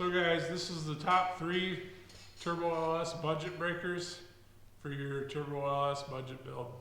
So guys, this is the top 3 Turbo LS budget breakers for your Turbo LS budget build.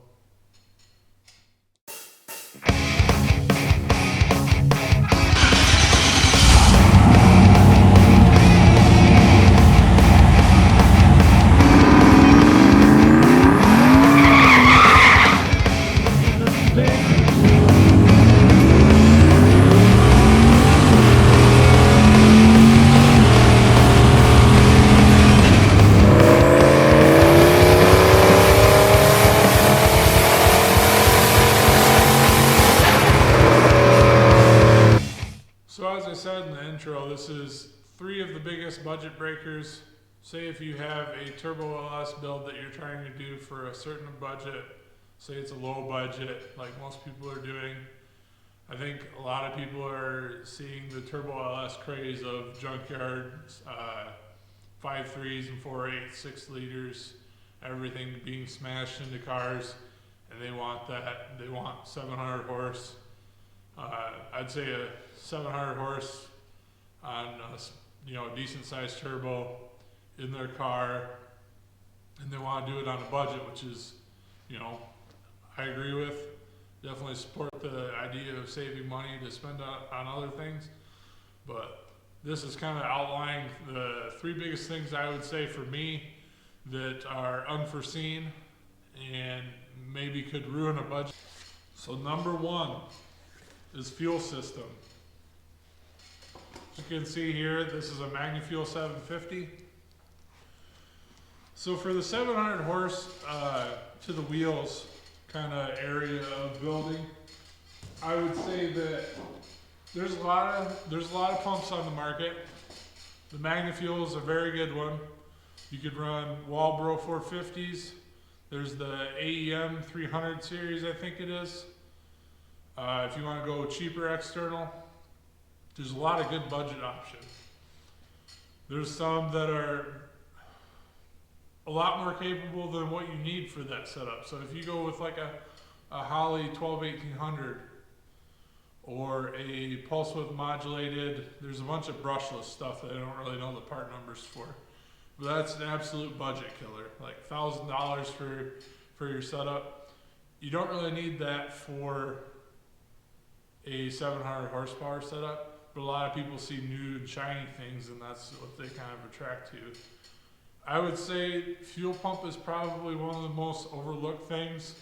So as I said in the intro, this is 3 of the biggest budget breakers. Say if you have a Turbo LS build that you're trying to do for a certain budget, say it's a low budget like most people are doing. I think a lot of people are seeing the Turbo LS craze of junkyard 5.3s and 4.8, 6 liters, everything being smashed into cars, and they want that. They want 700 horse. I'd say a 700 horse on a decent sized turbo in their car, and they want to do it on a budget, which is, I agree with. Definitely support the idea of saving money to spend on other things, but this is kind of outlining the 3 biggest things I would say for me that are unforeseen and maybe could ruin a budget. So number 1 is fuel system. As you can see here, this is a MagnaFuel 750. So for the 700 horse to the wheels kind of area of building, I would say that there's a lot of pumps on the market. The MagnaFuel is a very good one. You could run Walbro 450s. There's the AEM 300 series, I think it is. If you want to go cheaper external, there's a lot of good budget options. There's some that are a lot more capable than what you need for that setup. So if you go with like a Holley 12-1800 or a pulse width modulated, there's a bunch of brushless stuff that I don't really know the part numbers for. But that's an absolute budget killer, like $1,000 for your setup. You don't really need that for a 700 horsepower setup, but a lot of people see new and shiny things, and that's what they kind of attract to. I would say fuel pump is probably one of the most overlooked things.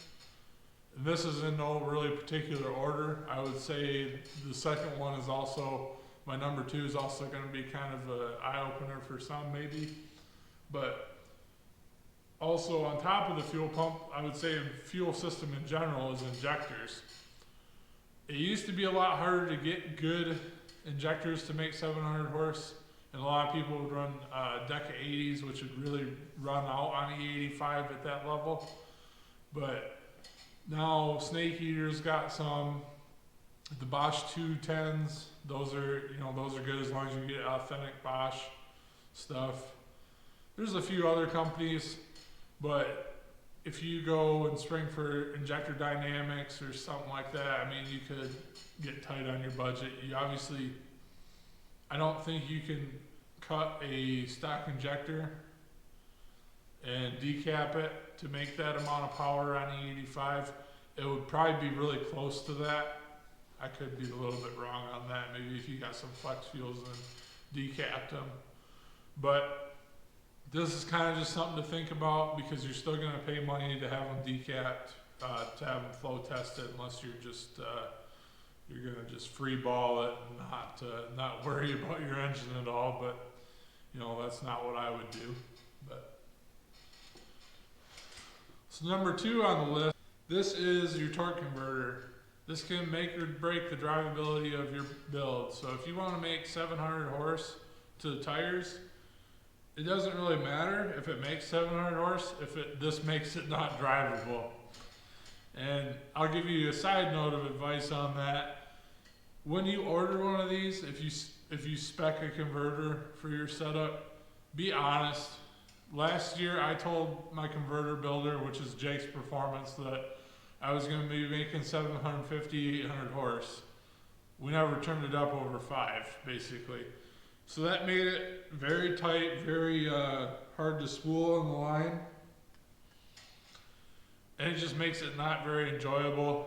And this is in no really particular order. I would say the second one is also, my number 2 is also going to be kind of an eye-opener for some maybe. But also on top of the fuel pump, I would say fuel system in general is injectors. It used to be a lot harder to get good injectors to make 700 horse, and a lot of people would run Deca 80s, which would really run out on E85 at that level. But now Snake Eater's got some. The Bosch 210s, those are good as long as you get authentic Bosch stuff. There's a few other companies, but if you go and spring for Injector Dynamics or something like that, I mean, you could get tight on your budget. You obviously, I don't think you can cut a stock injector and decap it to make that amount of power on E85. It would probably be really close to that. I could be a little bit wrong on that. Maybe if you got some flex fuels and decapped them. But this is kind of just something to think about, because you're still going to pay money to have them decapped, to have them flow tested, unless you're just you're going to just free ball it and not worry about your engine at all. But that's not what I would do. But so number 2 on the list, this is your torque converter. This can make or break the drivability of your build. So if you want to make 700 horse to the tires, it doesn't really matter if it makes 700 horse, this makes it not drivable. And I'll give you a side note of advice on that. When you order one of these, if you spec a converter for your setup, be honest. Last year I told my converter builder, which is Jake's Performance, that I was going to be making 750, 800 horse. We never turned it up over 5, basically. So that made it very tight, very hard to spool on the line. And it just makes it not very enjoyable.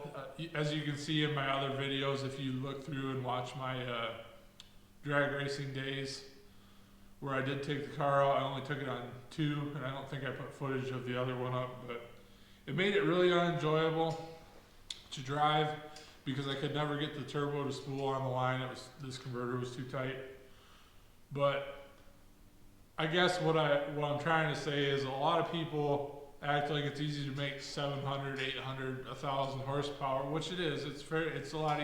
As you can see in my other videos, if you look through and watch my drag racing days, where I did take the car out, I only took it on 2, and I don't think I put footage of the other one up, but it made it really unenjoyable to drive because I could never get the turbo to spool on the line. This converter was too tight. But I guess what I'm trying to say is a lot of people act like it's easy to make 700, 800, 1,000 horsepower, which it is. It's a lot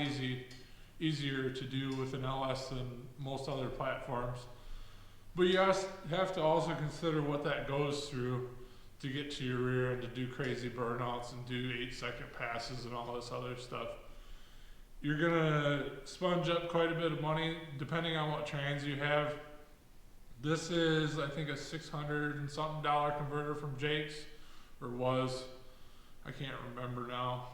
easier to do with an LS than most other platforms. But you have to also consider what that goes through to get to your rear and to do crazy burnouts and do 8-second passes and all this other stuff. You're gonna sponge up quite a bit of money depending on what trans you have. This is, I think, a $600 and something converter from Jake's, or was. I can't remember now.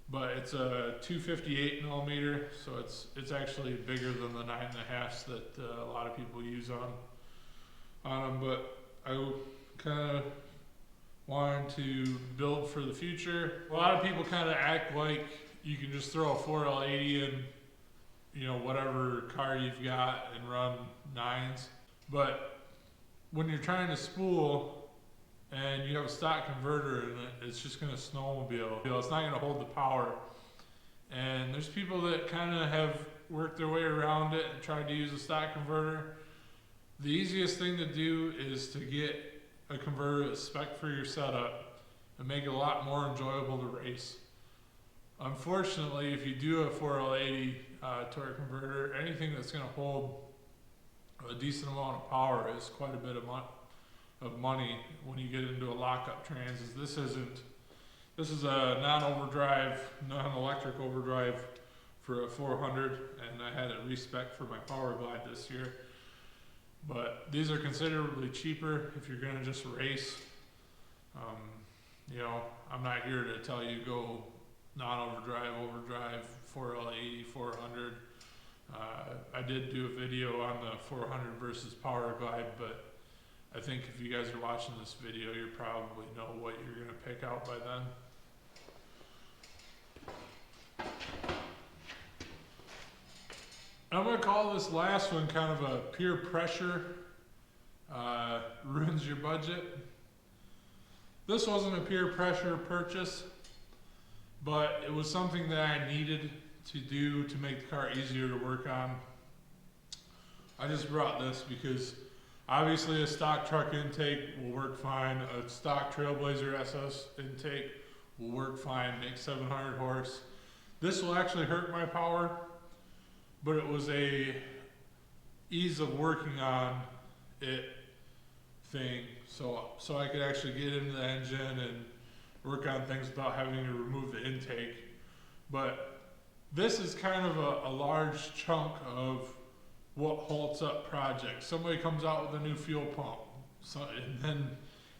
But it's a 258 millimeter, so it's actually bigger than the 9.5s that a lot of people use on them. But I kind of wanted to build for the future. A lot of people kind of act like you can just throw a 4L80 in, whatever car you've got and run 9s. But when you're trying to spool and you have a stock converter in it, it's just going to snowmobile. It's not going to hold the power. And there's people that kind of have worked their way around it and tried to use a stock converter. The easiest thing to do is to get a converter that's spec for your setup and make it a lot more enjoyable to race. Unfortunately, if you do a 4L80 torque converter, anything that's going to hold a decent amount of power is quite a bit of money when you get into a lockup trans. This is a non-overdrive, non-electric overdrive for a 400, and I had it respec for my Power Glide this year. But these are considerably cheaper if you're going to just race. I'm not here to tell you go non-overdrive, overdrive, 4L80, 400. I did do a video on the 400 versus Power Glide, but I think if you guys are watching this video, you probably know what you're going to pick out by then. I'm going to call this last one kind of a peer pressure, ruins your budget. This wasn't a peer pressure purchase, but it was something that I needed to do to make the car easier to work on. I just brought this because obviously a stock truck intake will work fine. A stock Trailblazer SS intake will work fine, make 700 horse. This will actually hurt my power, but it was a ease of working on it thing. So I could actually get into the engine and work on things without having to remove the intake. But this is kind of a large chunk of what halts up projects. Somebody comes out with a new fuel pump, and then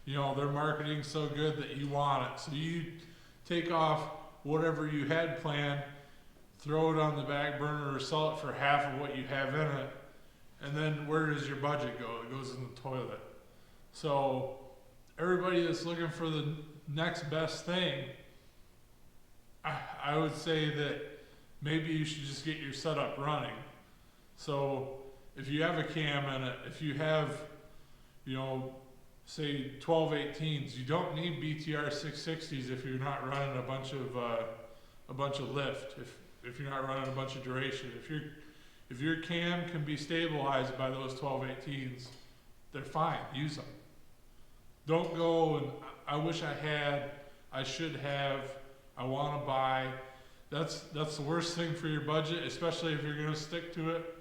their marketing's so good that you want it. So you take off whatever you had planned, throw it on the back burner, or sell it for half of what you have in it, and then where does your budget go? It goes in the toilet. So everybody that's looking for the next best thing, I would say that maybe you should just get your setup running. So if you have a cam in it, if you have, say 1218s, you don't need BTR 660s if you're not running a bunch of lift. If you're not running a bunch of duration, if your cam can be stabilized by those 1218s, they're fine. Use them. Don't go and I wish I had, I should have, I want to buy. That's the worst thing for your budget, especially if you're going to stick to it.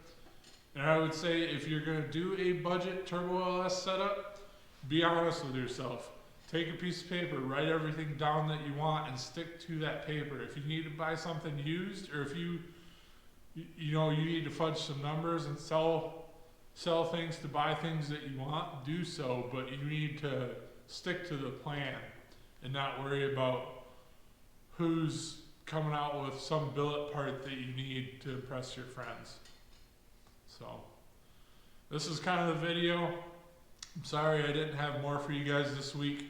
And I would say if you're going to do a budget Turbo LS setup, be honest with yourself. Take a piece of paper, write everything down that you want, and stick to that paper. If you need to buy something used, or if you need to fudge some numbers and sell things to buy things that you want, do so. But you need to stick to the plan and not worry about who's coming out with some billet part that you need to impress your friends. So this is kind of the video. I'm sorry I didn't have more for you guys this week.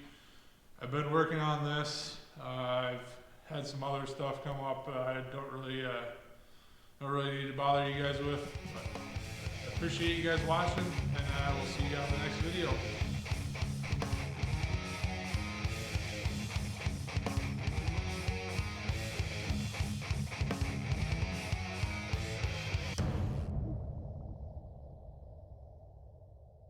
I've been working on this. I've had some other stuff come up I don't really need to bother you guys with. But I appreciate you guys watching, and I will see you on the next video.